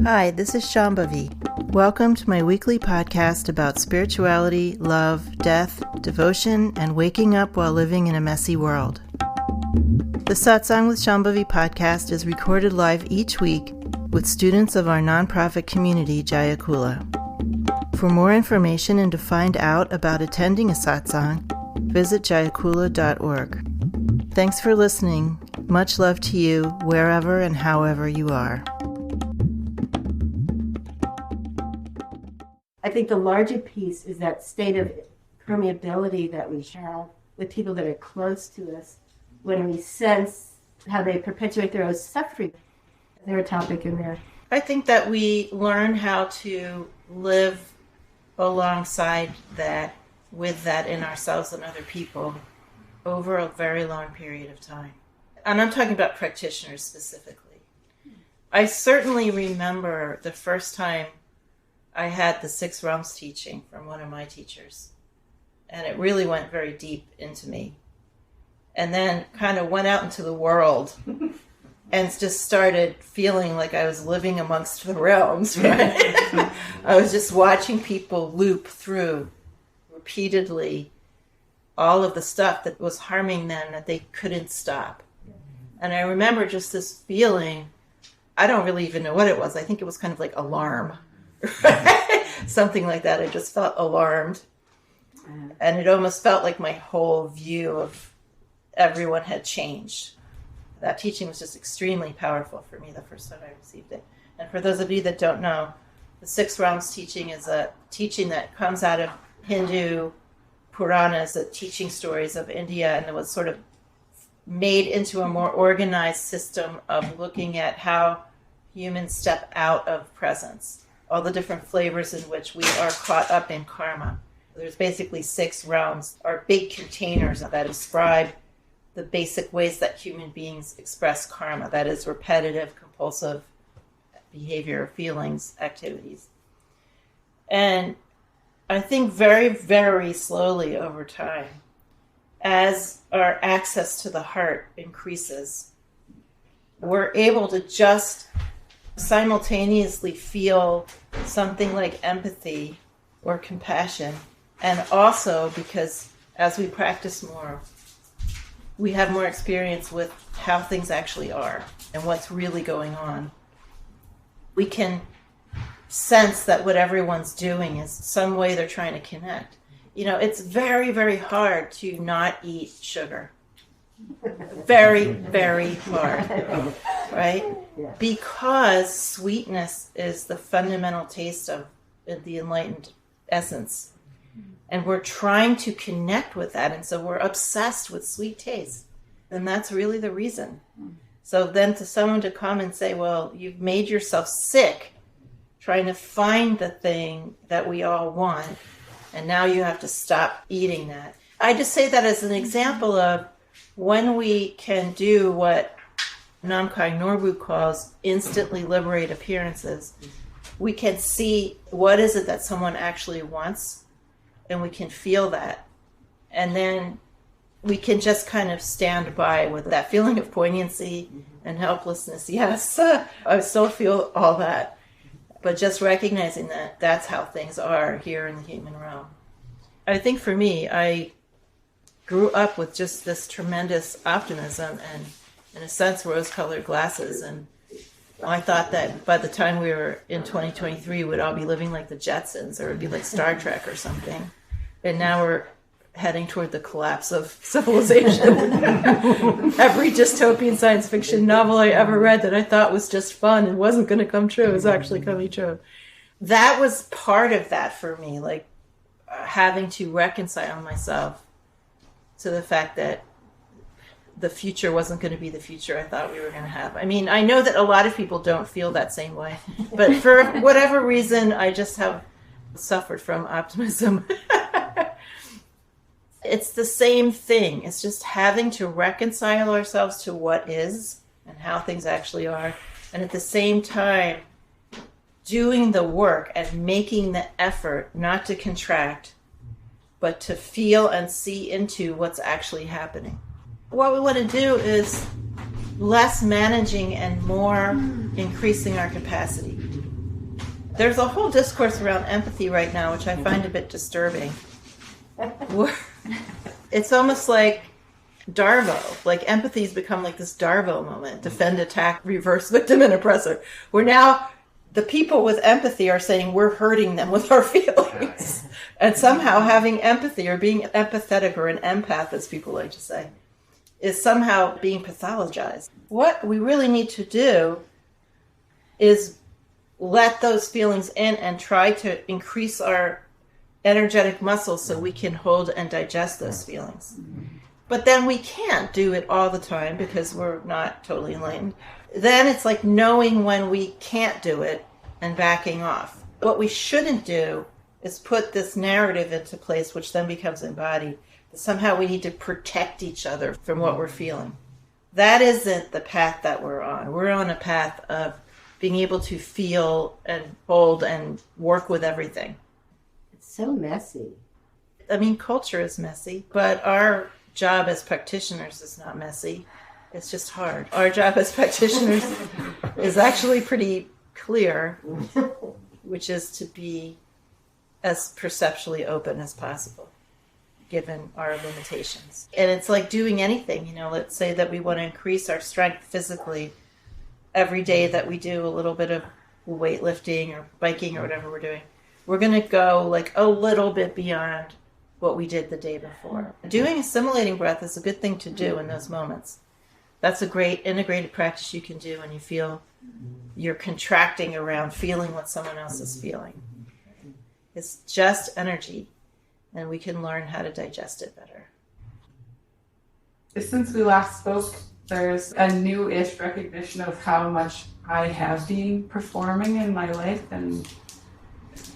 Hi, this is Shambhavi. Welcome to my weekly podcast about spirituality, love, death, devotion, and waking up while living in a messy world. The Satsang with Shambhavi podcast is recorded live each week with students of our nonprofit community, Jaya Kula. For more information and to find out about attending a satsang, visit jayakula.org. Thanks for listening. Much love to you, wherever and however you are. I think the larger piece is that state of permeability that we have with people that are close to us when we sense how they perpetuate their own suffering. There's a topic in there. I think that we learn how to live alongside that, with that in ourselves and other people over a very long period of time. And I'm talking about practitioners specifically. I certainly remember the first time I had the 6 realms teaching from one of my teachers. And it really went very deep into me. And then kind of went out into the world and just started feeling like I was living amongst the realms, right? I was just watching people loop through repeatedly all of the stuff that was harming them that they couldn't stop. And I remember just this feeling, I don't really even know what it was. I think it was kind of like alarm. Something like that. I just felt alarmed. And it almost felt like my whole view of everyone had changed. That teaching was just extremely powerful for me the first time I received it. And for those of you that don't know, the 6 realms teaching is a teaching that comes out of Hindu Puranas, the teaching stories of India, and it was sort of made into a more organized system of looking at how humans step out of presence. All the different flavors in which we are caught up in karma. There's basically 6 realms, or big containers that describe the basic ways that human beings express karma. That is repetitive, compulsive behavior, feelings, activities. And I think very, very slowly over time, as our access to the heart increases, we're able to just simultaneously feel something like empathy or compassion. And also because as we practice more, we have more experience with how things actually are and what's really going on. We can sense that what everyone's doing is some way they're trying to connect. You know, it's very, very hard to not eat sugar. Very, very hard, right? Because sweetness is the fundamental taste of the enlightened essence. And we're trying to connect with that. And so we're obsessed with sweet taste. And that's really the reason. So then to someone to come and say, well, you've made yourself sick trying to find the thing that we all want. And now you have to stop eating that. I just say that as an example of when we can do what Namkhai Norbu calls instantly liberate appearances, we can see what is it that someone actually wants, and we can feel that. And then we can just kind of stand by with that feeling of poignancy and helplessness. Yes, I still feel all that. But just recognizing that that's how things are here in the human realm. I think for me, I grew up with just this tremendous optimism and, in a sense, rose-colored glasses. And I thought that by the time we were in 2023, we'd all be living like the Jetsons, or it'd be like Star Trek or something. And now we're heading toward the collapse of civilization. Every dystopian science fiction novel I ever read that I thought was just fun and wasn't going to come true is actually coming true. That was part of that for me, like having to reconcile myself to the fact that the future wasn't going to be the future I thought we were going to have. I mean, I know that a lot of people don't feel that same way, but for whatever reason, I just have suffered from optimism. It's the same thing. It's just having to reconcile ourselves to what is and how things actually are, and at the same time, doing the work and making the effort not to contract, but to feel and see into what's actually happening. What we want to do is less managing and more increasing our capacity. There's a whole discourse around empathy right now, which I find a bit disturbing. It's almost like Darvo. Like empathy's become like this Darvo moment. Defend, attack, reverse, victim, and oppressor. Where now the people with empathy are saying we're hurting them with our feelings. And somehow having empathy or being empathetic or an empath, as people like to say, is somehow being pathologized. What we really need to do is let those feelings in and try to increase our energetic muscles so we can hold and digest those feelings. But then we can't do it all the time because we're not totally enlightened. Then it's like knowing when we can't do it and backing off. What we shouldn't do is put this narrative into place, which then becomes embodied. That somehow we need to protect each other from what we're feeling. That isn't the path that we're on. We're on a path of being able to feel and hold and work with everything. It's so messy. I mean, culture is messy, but our job as practitioners is not messy. It's just hard. Our job as practitioners is actually pretty clear, which is to be as perceptually open as possible, given our limitations. And it's like doing anything, let's say that we want to increase our strength physically. Every day that we do a little bit of weightlifting or biking or whatever we're doing, we're going to go like a little bit beyond what we did the day before. Doing assimilating breath is a good thing to do in those moments. That's a great integrated practice you can do when you feel you're contracting around feeling what someone else is feeling. It's just energy, and we can learn how to digest it better. Since we last spoke, there's a new-ish recognition of how much I have been performing in my life and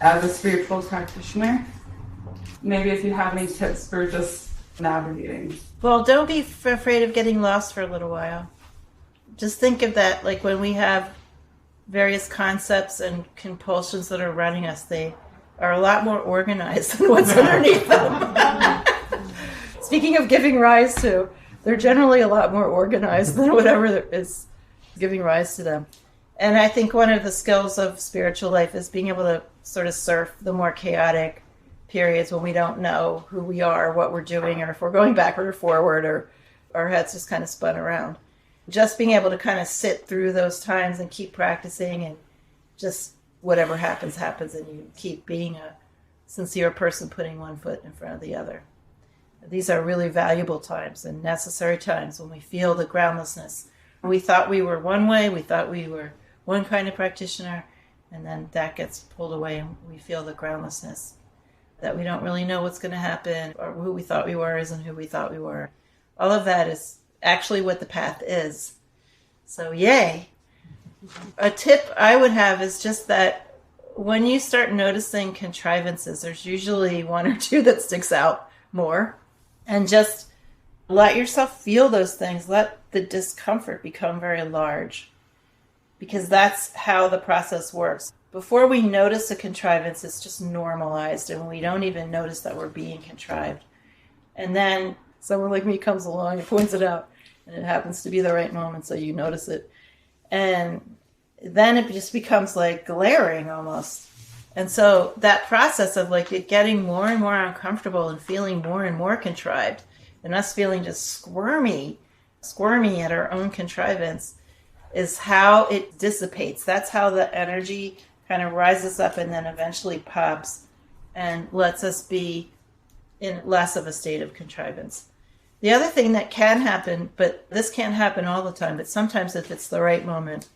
as a spiritual practitioner. Maybe if you have any tips for just navigating. Well, don't be afraid of getting lost for a little while. Just think of that like when we have various concepts and compulsions that are running us, they are a lot more organized than what's underneath them. Speaking of giving rise to, they're generally a lot more organized than whatever is giving rise to them. And I think one of the skills of spiritual life is being able to sort of surf the more chaotic periods when we don't know who we are, what we're doing, or if we're going backward or forward, or our heads just kind of spun around. Just being able to kind of sit through those times and keep practicing, and just whatever happens, happens, and you keep being a sincere person putting one foot in front of the other. These are really valuable times and necessary times when we feel the groundlessness. We thought we were one way, we thought we were one kind of practitioner, and then that gets pulled away and we feel the groundlessness. That we don't really know what's going to happen, or who we thought we were isn't who we thought we were. All of that is actually what the path is. So yay. A tip I would have is just that when you start noticing contrivances, there's usually one or two that sticks out more. And just let yourself feel those things. Let the discomfort become very large. Because that's how the process works. Before we notice a contrivance, it's just normalized, and we don't even notice that we're being contrived. And then someone like me comes along and points it out, and it happens to be the right moment, so you notice it. And then it just becomes like glaring almost. And so that process of like it getting more and more uncomfortable and feeling more and more contrived, and us feeling just squirmy at our own contrivance, is how it dissipates. That's how the energy kind of rises up and then eventually pops and lets us be in less of a state of contrivance. The other thing that can happen, but this can't happen all the time, but sometimes if it's the right moment,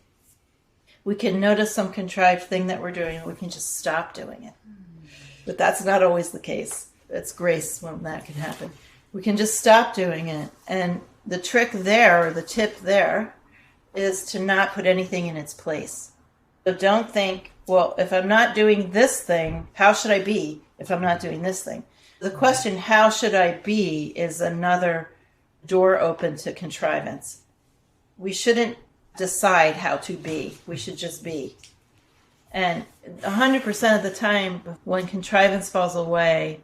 we can notice some contrived thing that we're doing and we can just stop doing it. But that's not always the case. It's grace when that can happen. We can just stop doing it. And the trick there, or the tip there, is to not put anything in its place. So don't think, well, if I'm not doing this thing, how should I be if I'm not doing this thing? The question, how should I be, is another door open to contrivance. We shouldn't decide how to be. We should just be. And 100% of the time, when contrivance falls away,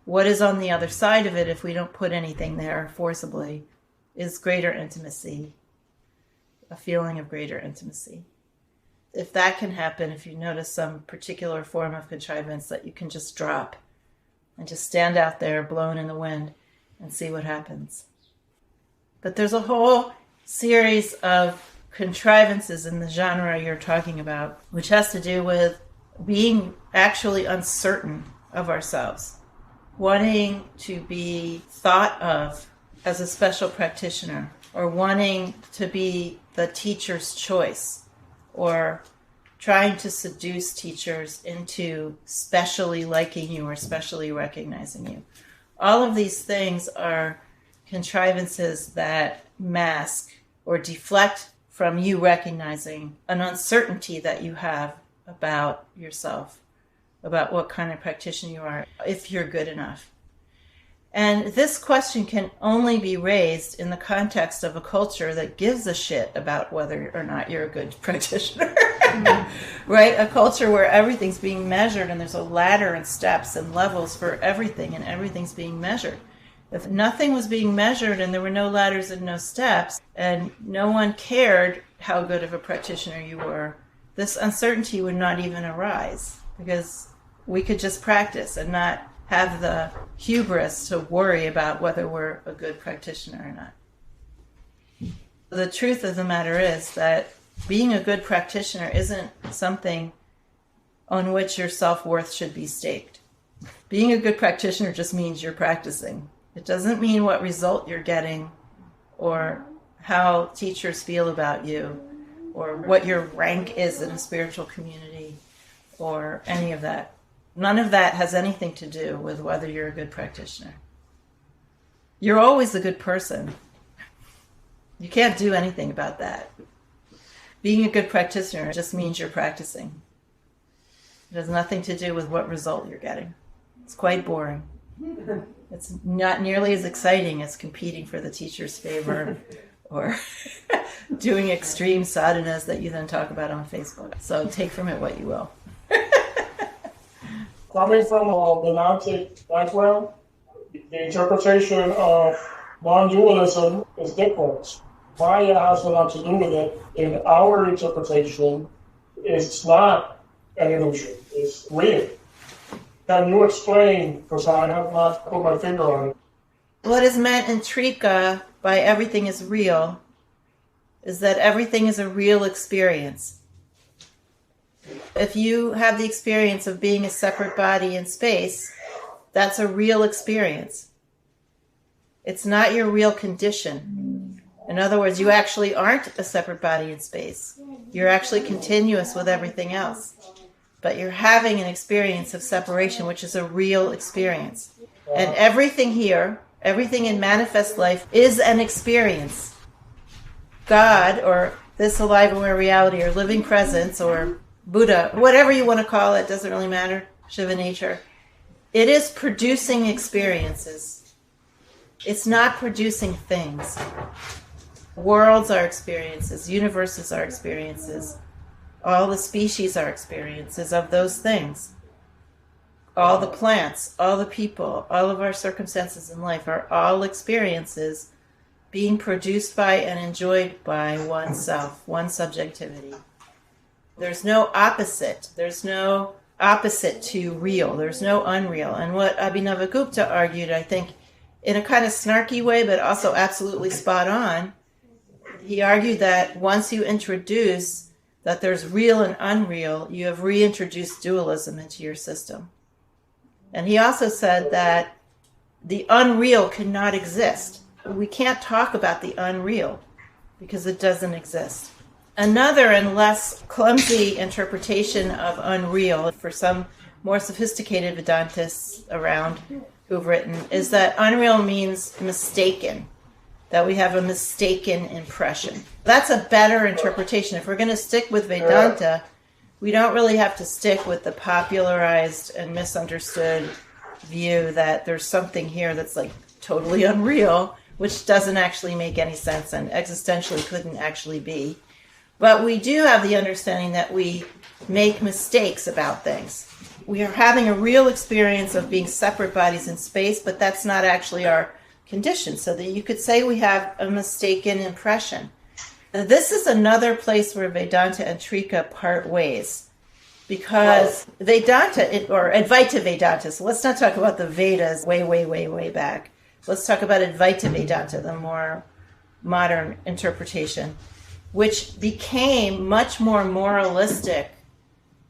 what is on the other side of it, if we don't put anything there forcibly, is greater intimacy, a feeling of greater intimacy. if that can happen, if you notice some particular form of contrivance that you can just drop and just stand out there blown in the wind and see what happens. But there's a whole series of contrivances in the genre you're talking about, which has to do with being actually uncertain of ourselves, wanting to be thought of as a special practitioner, or wanting to be the teacher's choice, or trying to seduce teachers into specially liking you or specially recognizing you. All of these things are contrivances that mask or deflect from you recognizing an uncertainty that you have about yourself, about what kind of practitioner you are, if you're good enough. And this question can only be raised in the context of a culture that gives a shit about whether or not you're a good practitioner, right? A culture where everything's being measured and there's a ladder and steps and levels for everything, and everything's being measured. If nothing was being measured and there were no ladders and no steps and no one cared how good of a practitioner you were, this uncertainty would not even arise, because we could just practice and not have the hubris to worry about whether we're a good practitioner or not. The truth of the matter is that being a good practitioner isn't something on which your self-worth should be staked. Being a good practitioner just means you're practicing. It doesn't mean what result you're getting, or how teachers feel about you, or what your rank is in a spiritual community, or any of that. None of that has anything to do with whether you're a good practitioner. You're always a good person. You can't do anything about that. Being a good practitioner just means you're practicing. It has nothing to do with what result you're getting. It's quite boring. It's not nearly as exciting as competing for the teacher's favor or doing extreme sadhanas that you then talk about on Facebook. So take from it what you will. Coming from the Gnostic background, the interpretation of non-dualism is different. Maya has a lot to do with it. In our interpretation, it's not an illusion, it's real. Can you explain, because I have not put my finger on it? What is meant in Trika by everything is real is that everything is a real experience. If you have the experience of being a separate body in space, that's a real experience. It's not your real condition. In other words, you actually aren't a separate body in space. You're actually continuous with everything else. But you're having an experience of separation, which is a real experience. And everything here, everything in manifest life, is an experience. God, or this alive and aware reality, or living presence, or Buddha, whatever you want to call it, doesn't really matter, Shiva nature, it is producing experiences. It's not producing things. Worlds are experiences, universes are experiences. All the species are experiences of those things. All the plants, all the people, all of our circumstances in life are all experiences being produced by and enjoyed by oneself, one subjectivity. There's no opposite. There's no opposite to real. There's no unreal. And what Abhinavagupta argued, I think, in a kind of snarky way, but also absolutely spot on, he argued that once you introduce that there's real and unreal, you have reintroduced dualism into your system. And he also said that the unreal cannot exist. We can't talk about the unreal because it doesn't exist. Another and less clumsy interpretation of unreal for some more sophisticated Vedantists around who've written is that unreal means mistaken, that we have a mistaken impression. That's a better interpretation. If we're going to stick with Vedanta, we don't really have to stick with the popularized and misunderstood view that there's something here that's like totally unreal, which doesn't actually make any sense and existentially couldn't actually be. But we do have the understanding that we make mistakes about things. We are having a real experience of being separate bodies in space, but that's not actually our condition. So that you could say we have a mistaken impression. This is another place where Vedanta and Trika part ways. Because Vedanta, or Advaita Vedanta, so let's not talk about the Vedas way back. Let's talk about Advaita Vedanta, the more modern interpretation, which became much more moralistic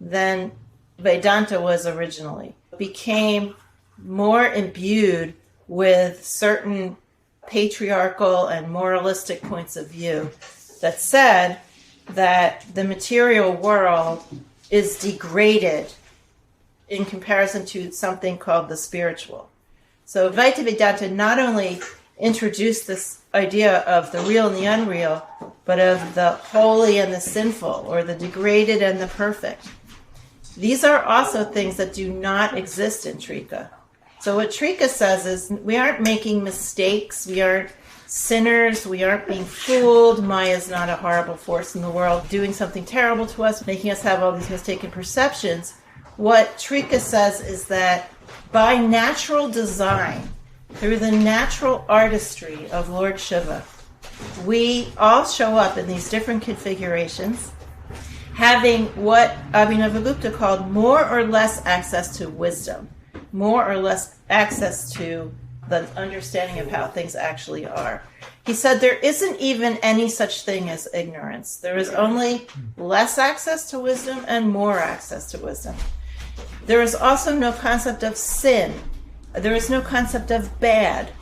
than Vedanta was originally. It became more imbued with certain patriarchal and moralistic points of view that said that the material world is degraded in comparison to something called the spiritual. So Advaita Vedanta not only introduced this idea of the real and the unreal, but of the holy and the sinful, or the degraded and the perfect. These are also things that do not exist in Trika. So what Trika says is we aren't making mistakes, we aren't sinners, we aren't being fooled. Maya is not a horrible force in the world doing something terrible to us, making us have all these mistaken perceptions. What Trika says is that by natural design, through the natural artistry of Lord Shiva, we all show up in these different configurations, having what Abhinavagupta called more or less access to wisdom, more or less access to the understanding of how things actually are. He said there isn't even any such thing as ignorance. There is only less access to wisdom and more access to wisdom. There is also no concept of sin. There is no concept of bad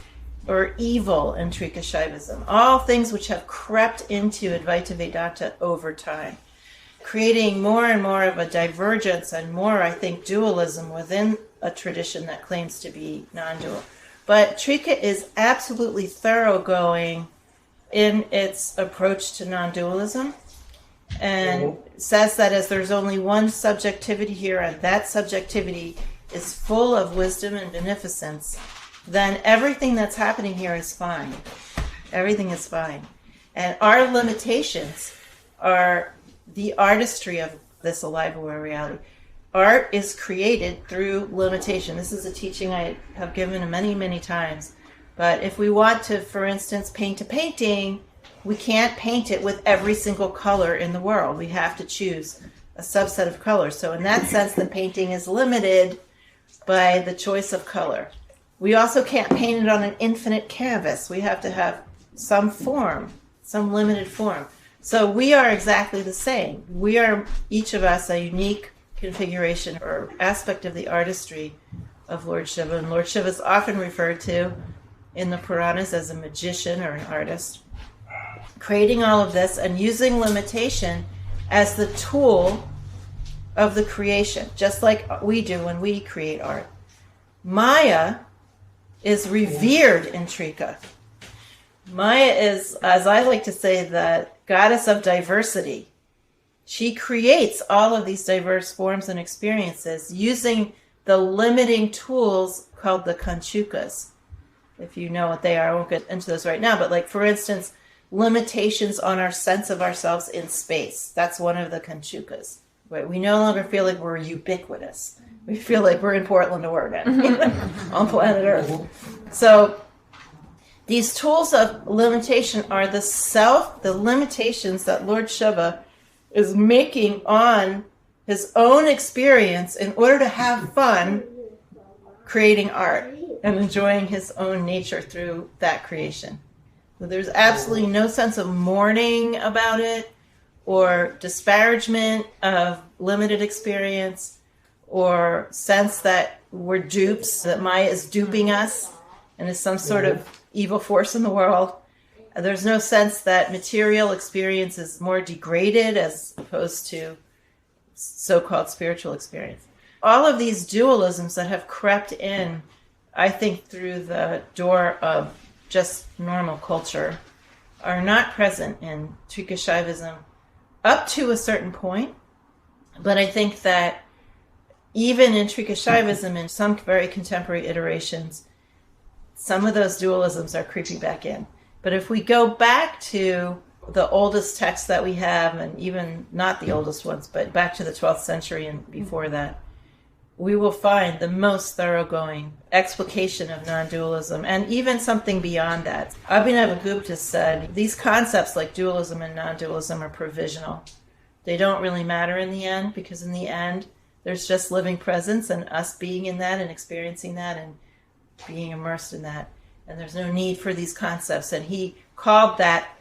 or evil in Trika Shaivism. All things which have crept into Advaita Vedanta over time, creating more and more of a divergence and more, I think, dualism within a tradition that claims to be non-dual. But Trika is absolutely thoroughgoing in its approach to non-dualism, and says that as there's only one subjectivity here, and that subjectivity is full of wisdom and beneficence, then everything that's happening here is fine. Everything is fine. And our limitations are the artistry of this alive aware reality. Art is created through limitation. This is a teaching I have given many, many times. But if we want to, for instance, paint a painting, we can't paint it with every single color in the world. We have to choose a subset of colors. So in that sense, the painting is limited by the choice of color. We also can't paint it on an infinite canvas. We have to have some form, some limited form. So we are exactly the same. We are, each of us, a unique configuration or aspect of the artistry of Lord Shiva. And Lord Shiva is often referred to in the Puranas as a magician or an artist, creating all of this and using limitation as the tool of the creation, just like we do when we create art. Maya is revered in Trika. Maya is, as I like to say, the goddess of diversity. She creates all of these diverse forms and experiences using the limiting tools called the kanchukas. If you know what they are, I won't get into those right now, but like, for instance, limitations on our sense of ourselves in space. That's one of the kanchukas. Right? We no longer feel like we're ubiquitous. We feel like we're in Portland, Oregon, on planet Earth. So these tools of limitation are the limitations that Lord Shiva is making on his own experience in order to have fun creating art and enjoying his own nature through that creation. So there's absolutely no sense of mourning about it, or disparagement of limited experience, or sense that we're dupes, that Maya is duping us and is some sort of evil force in the world. There's no sense that material experience is more degraded as opposed to so-called spiritual experience. All of these dualisms that have crept in, I think, through the door of just normal culture are not present in Trika Shaivism up to a certain point. But I think that even in Trika Shaivism, in some very contemporary iterations, some of those dualisms are creeping back in. But if we go back to the oldest texts that we have, and even not the oldest ones, but back to the 12th century and before that, we will find the most thoroughgoing explication of non-dualism, and even something beyond that. Abhinavagupta said these concepts like dualism and non-dualism are provisional. They don't really matter in the end, because in the end, there's just living presence and us being in that and experiencing that and being immersed in that. And there's no need for these concepts. And he called that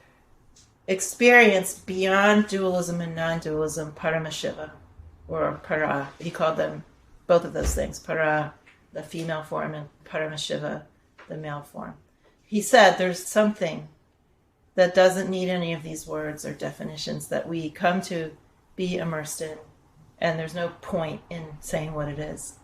experience beyond dualism and non-dualism Paramashiva, or Para. He called them both of those things, Para, the female form, and Paramashiva, the male form. He said there's something that doesn't need any of these words or definitions that we come to be immersed in, and there's no point in saying what it is.